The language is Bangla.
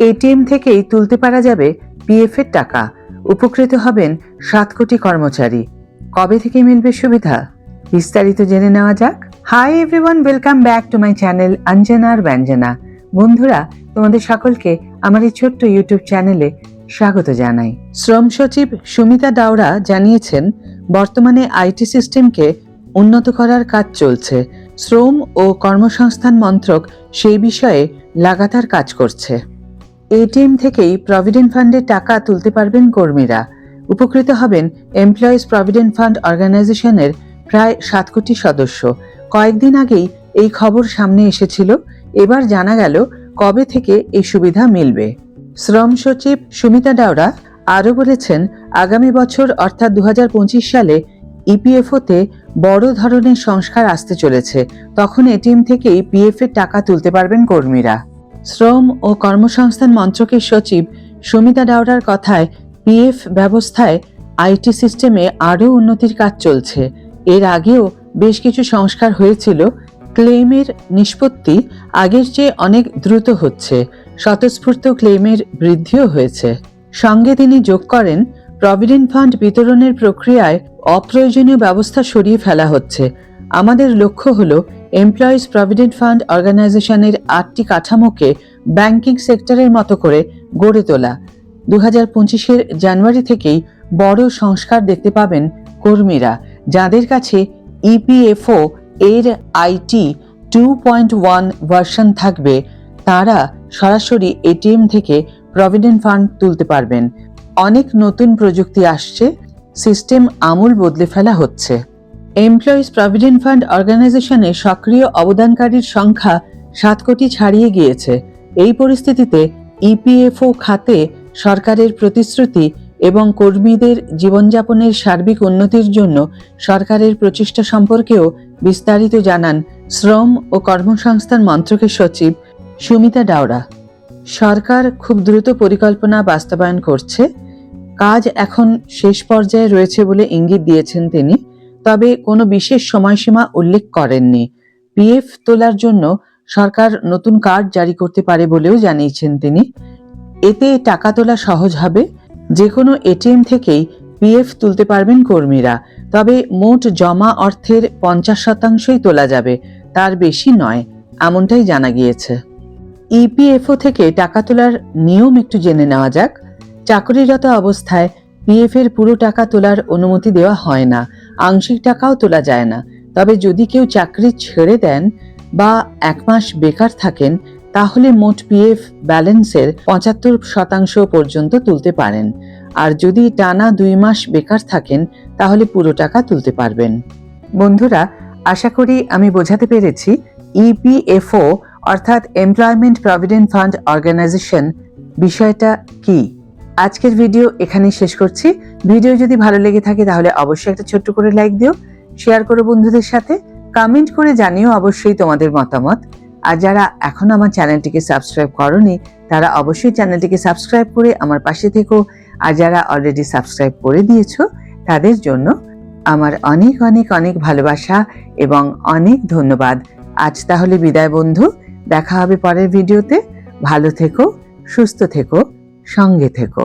এটিএম থেকেই তুলতে পারা যাবে পিএফ এর টাকা। উপকৃত হবেন 7 কোটি কর্মচারী। কবে থেকে মিলবে সুবিধা? বিস্তারিত জেনে নেওয়া যাক। Hi everyone, welcome back to my channel অঞ্জনার ব্যঞ্জনা। বন্ধুরা, তোমাদের সকলকে আমার এই ছোট্ট ইউটিউব চ্যানেলে স্বাগত জানাই। শ্রম সচিব সুমিতা ডাওরা জানিয়েছেন, বর্তমানে আইটি সিস্টেমকে উন্নত করার কাজ চলছে। শ্রম ও কর্মসংস্থান মন্ত্রক সেই বিষয়ে লাগাতার কাজ করছে। এটিএম থেকেই প্রভিডেন্ট ফান্ডের টাকা তুলতে পারবেন কর্মীরা। উপকৃত হবেন এমপ্লয়িজ প্রভিডেন্ট ফান্ড অর্গানাইজেশনের প্রায় 7 কোটি সদস্য। কয়েকদিন আগেই এই খবর সামনে এসেছিল। এবার জানা গেল কবে থেকে এই সুবিধা মিলবে। শ্রম সচিব সুমিতা ডাওরা আরও বলেছেন, আগামী বছর অর্থাৎ 2025 সালে ইপিএফওতে বড় ধরনের সংস্কার আসতে চলেছে। তখন এটিএম থেকেই পিএফ এর টাকা তুলতে পারবেন কর্মীরা। শ্রম ও কর্মসংস্থান মন্ত্রকের সচিব সুমিতা ডাওরার কথায়, পিএফ ব্যবস্থায় আইটি সিস্টেমে আরও উন্নতির কাজ চলছে। এর আগেও বেশ কিছু সংস্কার হয়েছিল। ক্লেইমের নিষ্পত্তি আগের চেয়ে অনেক দ্রুত হচ্ছে। স্বতঃস্ফূর্ত ক্লেইমের বৃদ্ধিও হয়েছে। সঙ্গে তিনি যোগ করেন, প্রভিডেন্ট ফান্ড বিতরণের প্রক্রিয়ায় অপ্রয়োজনীয় ব্যবস্থা সরিয়ে ফেলা হচ্ছে। আমাদের লক্ষ্য হল এমপ্লয়িজ প্রভিডেন্ট ফান্ড অর্গানাইজেশনের 8টি কাঠামোকে ব্যাংকিং সেক্টরের মতো করে গড়ে তোলা। 2025 জানুয়ারি থেকেই বড় সংস্কার দেখতে পাবেন কর্মীরা। যাদের কাছে ইপিএফও এর আইটি 2.1 ভার্সন থাকবে, তারা সরাসরি এটিএম থেকে প্রভিডেন্ট ফান্ড তুলতে পারবেন। অনেক নতুন প্রযুক্তি আসছে, সিস্টেম আমূল বদলে ফেলা হচ্ছে। এমপ্লয়িজ প্রভিডেন্ট ফান্ড অর্গানাইজেশনে সক্রিয় অবদানকারীর সংখ্যা 7 কোটি ছাড়িয়ে গিয়েছে। এই পরিস্থিতিতে ইপিএফও খাতে সরকারের প্রতিশ্রুতি এবং কর্মীদের জীবনযাপনের সার্বিক উন্নতির জন্য সরকারের প্রচেষ্টা সম্পর্কেও বিস্তারিত জানান শ্রম ও কর্মসংস্থান মন্ত্রকের সচিব সুমিতা ডাওরা। সরকার খুব দ্রুত পরিকল্পনা বাস্তবায়ন করছে। কাজ এখন শেষ পর্যায়ে রয়েছে বলে ইঙ্গিত দিয়েছেন তিনি, তবে কোনো বিশেষ সময়সীমা উল্লেখ করেননি। পিএফ তোলার জন্য সরকার নতুন কার্ড জারি করতে পারে বলেও জানিয়েছেন তিনি। এতে টাকা তোলা সহজ হবে। যে কোনো এটিএম থেকেই পিএফ তুলতে পারবেন কর্মীরা। তবে মোট জমা অর্থের 50% তোলা যাবে, তার বেশি নয়, এমনটাই জানা গিয়েছে। ইপিএফও থেকে টাকা তোলার নিয়ম একটু জেনে নেওয়া যাক। চাকরিরত অবস্থায় পিএফ এর পুরো টাকা তোলার অনুমতি দেওয়া হয় না, আংশিক টাকাও তোলা যায় না। তবে যদি কেউ চাকরি ছেড়ে দেন বা 1 মাস বেকার থাকেন, তাহলে মোট পিএফ ব্যালেন্সের 75% পর্যন্ত তুলতে পারেন। আর যদি টানা 2 মাস বেকার থাকেন, তাহলে পুরো টাকা তুলতে পারবেন। বন্ধুরা, আশা করি আমি বোঝাতে পেরেছি ইপিএফও অর্থাৎ এমপ্লয়মেন্ট প্রভিডেন্ট ফান্ড অর্গানাইজেশন বিষয়টা কি। আজকের ভিডিও এখানেই শেষ করছি। ভিডিও যদি ভালো লেগে থাকে তাহলে অবশ্যই একটা ছোট্ট করে লাইক দিও, শেয়ার করো বন্ধুদের সাথে, কমেন্ট করে জানিও অবশ্যই তোমাদের মতামত। আর যারা এখনো আমার চ্যানেলটিকে সাবস্ক্রাইব করোনি, তারা অবশ্যই চ্যানেলটিকে সাবস্ক্রাইব করে আমার পাশে থেকো। আর যারা অলরেডি সাবস্ক্রাইব করে দিয়েছো, তাদের জন্য আমার অনেক অনেক অনেক ভালোবাসা এবং অনেক ধন্যবাদ। আজ তাহলে বিদায় বন্ধু, দেখা হবে পরের ভিডিওতে। ভালো থেকো, সুস্থ থেকো, সঙ্গে থেকো।